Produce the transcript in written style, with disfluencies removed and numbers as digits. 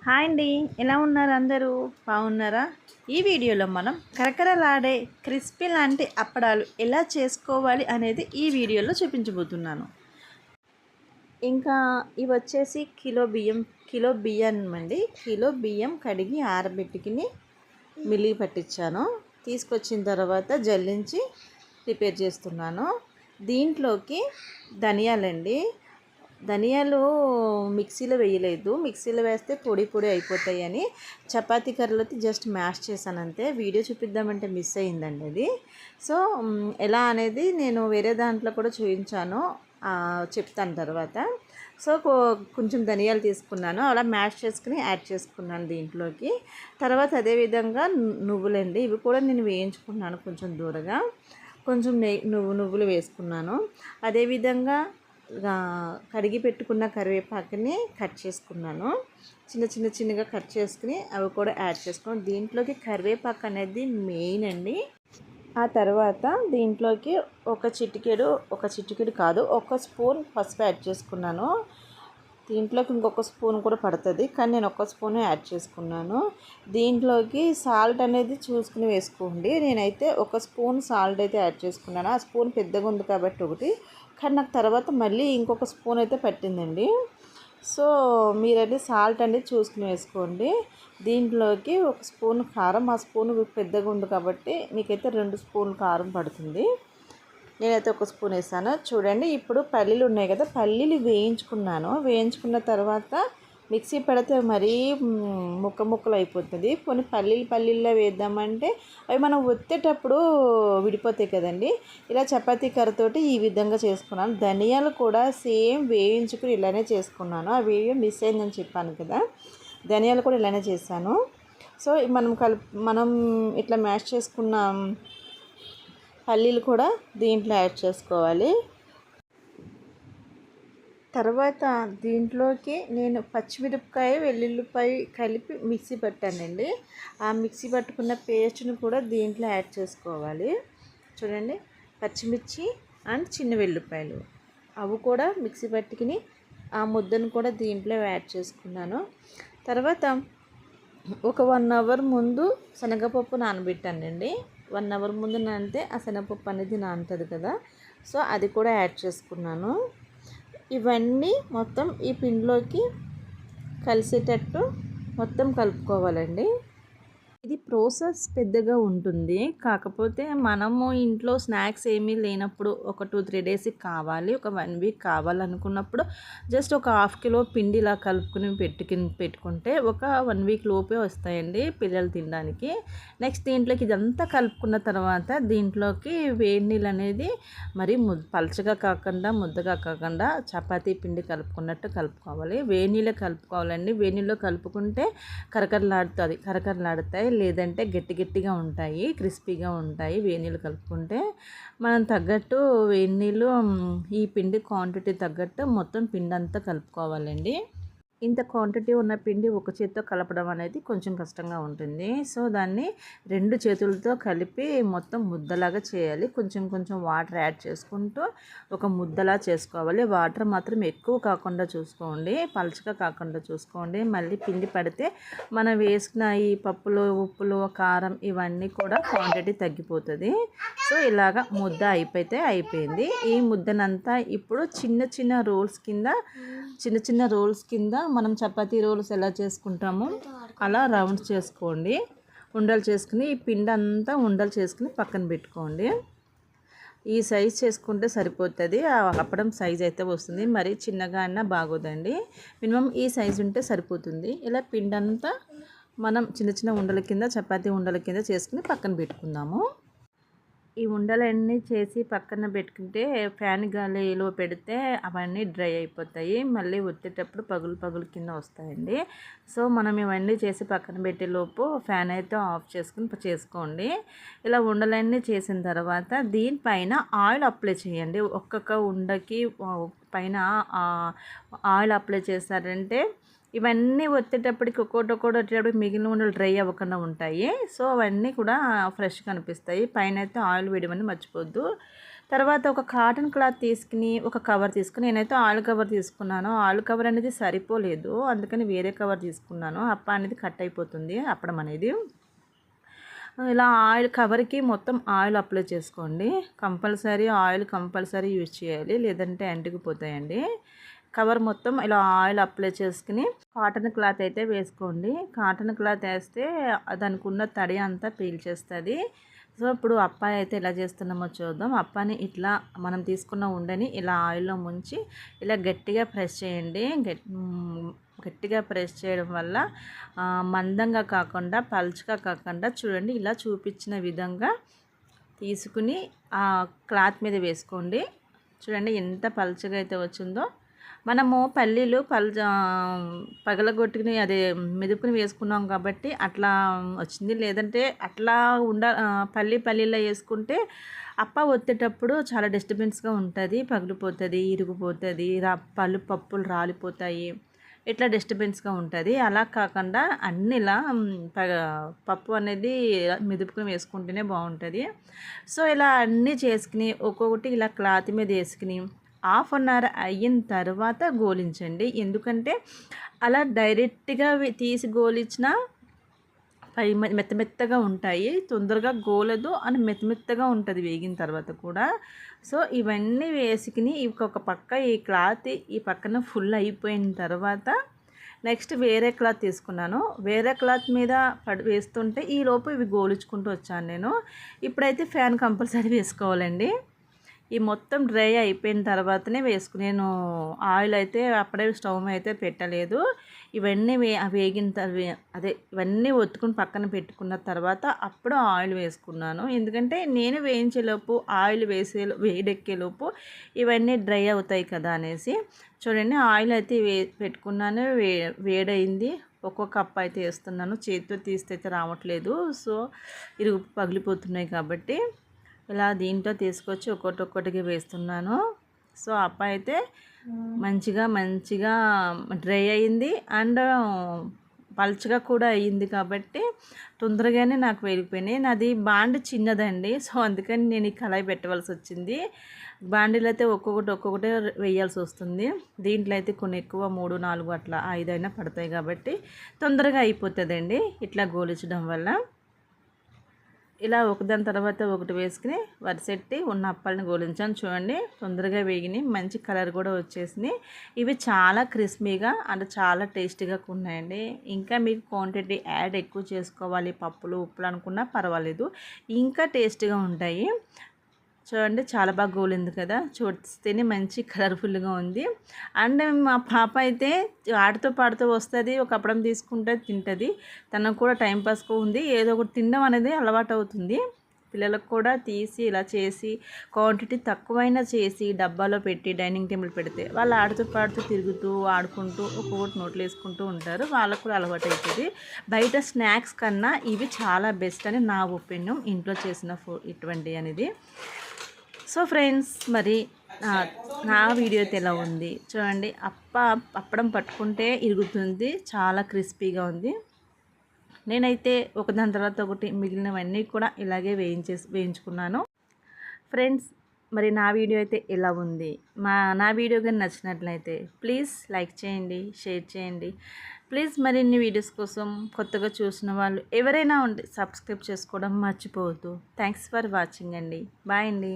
Hi అండి, ఎలా ఉన్నారు అందరూ? బాగున్నారా? ఈ వీడియోలో మనం కరకరలాడే క్రిస్పీ లాంటి అప్పడాలు ఎలా చేసుకోవాలి అనేది ఈ వీడియోలో చూపించబోతున్నాను. ఇంకా ఇవి వచ్చేసి కిలో బియ్యం అండి. కిలో బియ్యం కడిగి ఆరబెట్టుకుని మిల్లి పట్టించాను. తీసుకొచ్చిన తర్వాత జల్లించి ప్రిపేర్ చేస్తున్నాను. దీంట్లోకి ధనియాలండి. ధనియాలు మిక్సీలో వేయలేదు, మిక్సీలో వేస్తే పొడి పొడి అయిపోతాయి అని చపాతీ కర్రలతో జస్ట్ మ్యాష్ చేశాను అంతే. వీడియో చూపిద్దామంటే మిస్ అయ్యిందండి అది. సో ఎలా అనేది నేను వేరే దాంట్లో కూడా చూపించాను, చెప్తాను తర్వాత. సో కొంచెం ధనియాలు తీసుకున్నాను, అలా మ్యాష్ చేసుకుని యాడ్ చేసుకున్నాను దీంట్లోకి. తర్వాత అదేవిధంగా నువ్వులండి, ఇవి కూడా నేను వేయించుకున్నాను కొంచెం దూరగా. కొంచెం నువ్వులు వేసుకున్నాను. అదేవిధంగా కడిగి పెట్టుకున్న కరివేపాకుని కట్ చేసుకున్నాను. చిన్నగా కట్ చేసుకుని అవి కూడా యాడ్ చేసుకున్నాను. దీంట్లోకి కరివేపాకు అనేది మెయిన్ అండి. ఆ తర్వాత దీంట్లోకి ఒక చిటికెడు కాదు, ఒక స్పూన్ పసుపు యాడ్ చేసుకున్నాను. దీంట్లోకి ఇంకొక స్పూన్ కూడా పడుతుంది, కానీ నేను ఒక స్పూన్ యాడ్ చేసుకున్నాను. దీంట్లోకి సాల్ట్ అనేది చూసుకుని వేసుకోండి. నేనైతే ఒక స్పూన్ సాల్ట్ అయితే యాడ్ చేసుకున్నాను. ఆ స్పూన్ పెద్దగా ఉంది కాబట్టి ఒకటి, కానీ నాకు తర్వాత మళ్ళీ ఇంకొక స్పూన్ అయితే పట్టిందండి. సో మీరైతే సాల్ట్ అనేది చూసుకుని వేసుకోండి. దీంట్లోకి ఒక స్పూన్ కారం, ఆ స్పూన్ పెద్దగా ఉంది కాబట్టి మీకైతే 2 స్పూన్లు కారం పడుతుంది. నేనైతే ఒక స్పూన్ వేసాను. చూడండి, ఇప్పుడు పల్లీలు ఉన్నాయి కదా, పల్లీలు వేయించుకున్న తర్వాత మిక్సీ పెడితే మరీ ముక్కలు అయిపోతుంది. కొన్ని పల్లీల్లో వేద్దామంటే అవి మనం ఒత్తేటప్పుడు విడిపోతాయి కదండి. ఇలా చపాతీ కర్రతోటి ఈ విధంగా చేసుకున్నాను. ధనియాలు కూడా సేమ్ వేయించుకుని ఇలానే చేసుకున్నాను. ఆ వీడియో మిస్ అయిందని చెప్పాను కదా, ధనియాలు కూడా ఇలానే చేశాను. సో మనం ఇట్లా మ్యాష్ చేసుకున్న పల్లీలు కూడా దీంట్లో యాడ్ చేసుకోవాలి. తర్వాత దీంట్లోకి నేను పచ్చిమిరపకాయ వెల్లుల్లిపాయ కలిపి మిక్సీ పట్టానండి. ఆ మిక్సీ పట్టుకున్న పేస్ట్ని కూడా దీంట్లో యాడ్ చేసుకోవాలి. చూడండి, పచ్చిమిర్చి అండ్ చిన్న వెల్లుల్లిపాయలు అవి కూడా మిక్సీ పట్టుకుని ఆ ముద్దను కూడా దీంట్లో యాడ్ చేసుకున్నాను. తర్వాత ఒక 1 అవర్ ముందు శనగపప్పు నానబెట్టానండి. 1 అవర్ ముందు నానితే ఆ శనగపప్పు అనేది నానుతుంది కదా, సో అది కూడా యాడ్ చేసుకున్నాను. ఇవన్నీ మొత్తం ఈ పిండిలోకి కలిసేటట్టు మొత్తం కలుపుకోవాలండి. ఇది ప్రాసెస్ పెద్దగా ఉంటుంది, కాకపోతే మనము ఇంట్లో స్నాక్స్ ఏమీ లేనప్పుడు ఒక 2-3 డేస్కి కావాలి, ఒక 1 వీక్ కావాలనుకున్నప్పుడు జస్ట్ ఒక 1/2 కిలో పిండి ఇలా కలుపుకుని పెట్టుకుంటే ఒక 1 వీక్ లోపే వస్తాయండి పిల్లలు తినడానికి. నెక్స్ట్ దీంట్లోకి ఇదంతా కలుపుకున్న తర్వాత దీంట్లోకి వేడి నీళ్ళు అనేది మరి పలచగా కాకుండా ముద్దగా కాకుండా చపాతీ పిండి కలుపుకున్నట్టు కలుపుకోవాలి. వేడి నీళ్ళు కలుపుకోవాలండి. వేడి నీళ్ళు కలుపుకుంటే కరకరలాడుతాయి, లేదంటే గట్టిగా ఉంటాయి, క్రిస్పీగా ఉంటాయి. వేడి నీళ్ళు కలుపుకుంటే మనం తగ్గట్టు వేడి నీళ్ళు ఈ పిండి క్వాంటిటీ తగ్గట్టు మొత్తం పిండి అంతా కలుపుకోవాలండి. ఇంత క్వాంటిటీ ఉన్న పిండి ఒక చేతితో కలపడం అనేది కొంచెం కష్టంగా ఉంటుంది. సో దాన్ని 2 చేతులతో కలిపి మొత్తం ముద్దలాగా చేయాలి. కొంచెం వాటర్ యాడ్ చేసుకుంటూ ఒక ముద్దలా చేసుకోవాలి. వాటర్ మాత్రం ఎక్కువ కాకుండా చూసుకోండి, పలుచగా కాకుండా చూసుకోండి. మళ్ళీ పిండి పడితే మనం వేసుకున్న ఈ పప్పులు, ఉప్పులు, కారం ఇవన్నీ కూడా క్వాంటిటీ తగ్గిపోతుంది. సో ఇలాగా ముద్ద అయిపోయింది. ఈ ముద్దనంతా ఇప్పుడు చిన్న రోల్స్ కింద మనం చపాతీ రోల్స్ ఎలా చేసుకుంటామో అలా రౌండ్స్ చేసుకోండి. ఉండలు చేసుకుని ఈ పిండి అంతా ఉండలు చేసుకుని పక్కన పెట్టుకోండి. ఈ సైజ్ చేసుకుంటే సరిపోతుంది. అప్పడం సైజ్ అయితే వస్తుంది, మరి చిన్నగా అయినా బాగోదండి. మినిమం ఈ సైజు ఉంటే సరిపోతుంది. ఇలా పిండి అంతా మనం చిన్న ఉండల కింద, చపాతీ ఉండల కింద చేసుకుని పక్కన పెట్టుకుందాము. ఈ ఉండలన్నీ చేసి పక్కన పెట్టుకుంటే ఫ్యాన్ గాలిలో పెడితే అవన్నీ డ్రై అయిపోతాయి, మళ్ళీ ఒత్తేటప్పుడు పగులు కింద వస్తాయండి. సో మనం ఇవన్నీ చేసి పక్కన పెట్టేలోపు ఫ్యాన్ అయితే ఆఫ్ చేసుకోండి. ఇలా ఉండలన్నీ చేసిన తర్వాత దీనిపైన ఆయిల్ అప్లై చేయండి. ఒక్కొక్క ఉండకి పైన ఆయిల్ అప్లై చేశారంటే ఇవన్నీ ఒత్తేటప్పటికి ఒక్కొక్కటి మిగిలిన ఉండలు డ్రై అవ్వకుండా ఉంటాయి. సో అవన్నీ కూడా ఫ్రెష్గా అనిపిస్తాయి. పైన అయితే ఆయిల్ వేయమని మర్చిపోద్దు. తర్వాత ఒక కాటన్ క్లాత్ తీసుకుని ఒక కవర్ తీసుకుని, నేనైతే ఆయిల్ కవర్ తీసుకున్నాను. ఆయిల్ కవర్ అనేది సరిపోలేదు, అందుకని వేరే కవర్ తీసుకున్నాను. అప్ప అనేది కట్ అయిపోతుంది అప్పడం అనేది. ఇలా ఆయిల్ కవర్కి మొత్తం ఆయిల్ అప్లై చేసుకోండి. కంపల్సరీ యూజ్ చేయాలి, లేదంటే అంటుకుపోతాయండి. కవర్ మొత్తం ఇలా ఆయిల్ అప్లై చేసుకుని కాటన్ క్లాత్ అయితే వేసుకోండి. కాటన్ క్లాత్ వేస్తే దానికి ఉన్న తడి అంతా పీల్చేస్తుంది. సో ఇప్పుడు అప్పాయి అయితే ఎలా చేస్తున్నామో చూద్దాం. అప్పాని ఇట్లా మనం తీసుకున్న ఉండని ఇలా ఆయిల్లో ముంచి ఇలా గట్టిగా ప్రెస్ చేయండి. గట్టిగా ప్రెస్ చేయడం వల్ల మందంగా కాకుండా పల్చగా కాకుండా చూడండి, ఇలా చూపించిన విధంగా తీసుకుని ఆ క్లాత్ మీద వేసుకోండి. చూడండి ఎంత పల్చగా అయితే వచ్చిందో. మనము పల్లీలు పగలగొట్టుకుని అదే మెదుపుని వేసుకున్నాం కాబట్టి అట్లా వచ్చింది. లేదంటే అట్లా పల్లీలో వేసుకుంటే అప్ప ఒత్తేటప్పుడు చాలా డిస్టర్బెన్స్గా ఉంటుంది, పగిలిపోతుంది, ఇరిగిపోతుంది, పప్పులు రాలిపోతాయి, ఇట్లా డిస్టర్బెన్స్గా ఉంటుంది. అలా కాకుండా అన్నిలా పప్పు అనేది మెదుపుకుని వేసుకుంటేనే బాగుంటుంది. సో ఇలా అన్నీ చేసుకుని ఒక్కొక్కటి ఇలా క్లాత్ మీద వేసుకుని హాఫ్ అన్ అవర్ అయిన తర్వాత గోలించండి. ఎందుకంటే అలా డైరెక్ట్గా తీసి గోలించిన మెత్తగా ఉంటాయి, తొందరగా గోలదు అని మెత్తగా ఉంటుంది వేగిన తర్వాత కూడా. సో ఇవన్నీ వేసుకుని ఇంకొక పక్క ఈ క్లాత్ ఈ పక్కన ఫుల్ అయిపోయిన తర్వాత నెక్స్ట్ వేరే క్లాత్ తీసుకున్నాను. వేరే క్లాత్ మీద వేస్తుంటే ఈలోపు ఇవి గోలించుకుంటూ వచ్చాను నేను. ఇప్పుడైతే ఫ్యాన్ కంపల్సరీ వేసుకోవాలండి. ఈ మొత్తం డ్రై అయిపోయిన తర్వాతనే నేను ఆయిల్ అయితే అప్పుడే స్టవ్ అయితే పెట్టలేదు. ఇవన్నీ ఇవన్నీ ఒత్తుకుని పక్కన పెట్టుకున్న తర్వాత అప్పుడు ఆయిల్ వేసుకున్నాను. ఎందుకంటే నేను వేయించేలోపు ఆయిల్ వేడెక్కేలోపు ఇవన్నీ డ్రై అవుతాయి కదా అనేసి. చూడండి ఆయిల్ అయితే పెట్టుకున్నాను, వేడైంది. ఒక్కొక్క కప్ అయితే వేస్తున్నాను. చేతితో తీస్తే అయితే రావట్లేదు, సో పగిలిపోతున్నాయి కాబట్టి ఇలా దీంట్లో తీసుకొచ్చి ఒక్కొక్కటిగా వేస్తున్నాను. సో అప్ప అయితే మంచిగా డ్రై అయింది అండ్ పల్చగా కూడా అయ్యింది కాబట్టి తొందరగానే నాకు వేగిపోయినాయి. నాది బాండి చిన్నదండి, సో అందుకని నేను ఈ కళాయి పెట్టవలసి వచ్చింది. బాండీలు అయితే ఒక్కొక్కటే వేయాల్సి వస్తుంది. దీంట్లో అయితే కొన్ని ఎక్కువ 3, 4 అట్లా 5 అయినా పడతాయి కాబట్టి తొందరగా అయిపోతుందండి ఇట్లా గోలించడం వల్ల. ఇలా ఒకదాని తర్వాత ఒకటి వేసుకుని వరిసెట్టి ఉన్న అప్పాలని గోలించాను. చూడండి తొందరగా వేగినాయి, మంచి కలర్ కూడా వచ్చేసినాయి. ఇవి చాలా క్రిస్పీగా అండ్ చాలా టేస్టీగా ఉన్నాయండి. ఇంకా మీకు క్వాంటిటీ యాడ్ ఎక్కువ చేసుకోవాలి, పప్పులు ఉప్పులు అనుకున్నా పర్వాలేదు, ఇంకా టేస్టీగా ఉంటాయి. చూడండి చాలా బాగా గోలింది కదా, చూస్తేనే మంచి కలర్ఫుల్గా ఉంది. అండ్ మా పాప అయితే ఆడుతూ పాడుతూ వస్తుంది, ఒక అప్పడం తీసుకుంటే తింటుంది. తనకు కూడా టైంపాస్గా ఉంది, ఏదో ఒకటి తినడం అనేది అలవాటు అవుతుంది. పిల్లలకు కూడా తీసి ఇలా చేసి క్వాంటిటీ తక్కువైనా చేసి డబ్బాలో పెట్టి డైనింగ్ టేబుల్ పెడితే వాళ్ళు ఆడుతూ పాడుతూ తిరుగుతూ ఆడుకుంటూ ఒక్కొక్కటి నోట్లు వేసుకుంటూ ఉంటారు, వాళ్ళకు కూడా అలవాటు అవుతుంది. బయట స్నాక్స్ కన్నా ఇవి చాలా బెస్ట్ అని నా ఒపీనియన్, ఇంట్లో చేసిన ఇటువంటి అనేది. సో ఫ్రెండ్స్, మరి నా వీడియో అయితే ఎలా ఉంది చూడండి. అప్పడం పట్టుకుంటే ఇరుగుతుంది, చాలా క్రిస్పీగా ఉంది. నేనైతే ఒకదాని తర్వాత ఒకటి మిగిలినవన్నీ కూడా ఇలాగే వేయించుకున్నాను. ఫ్రెండ్స్, మరి నా వీడియో అయితే ఎలా ఉంది? నా వీడియో కానీ నచ్చినట్లయితే ప్లీజ్ లైక్ చేయండి, షేర్ చేయండి. ప్లీజ్ మరిన్ని వీడియోస్ కోసం కొత్తగా చూసిన వాళ్ళు ఎవరైనా ఉంటే సబ్స్క్రైబ్ చేసుకోవడం మర్చిపోవద్దు. థ్యాంక్స్ ఫర్ వాచింగ్ అండి. బాయ్ అండి.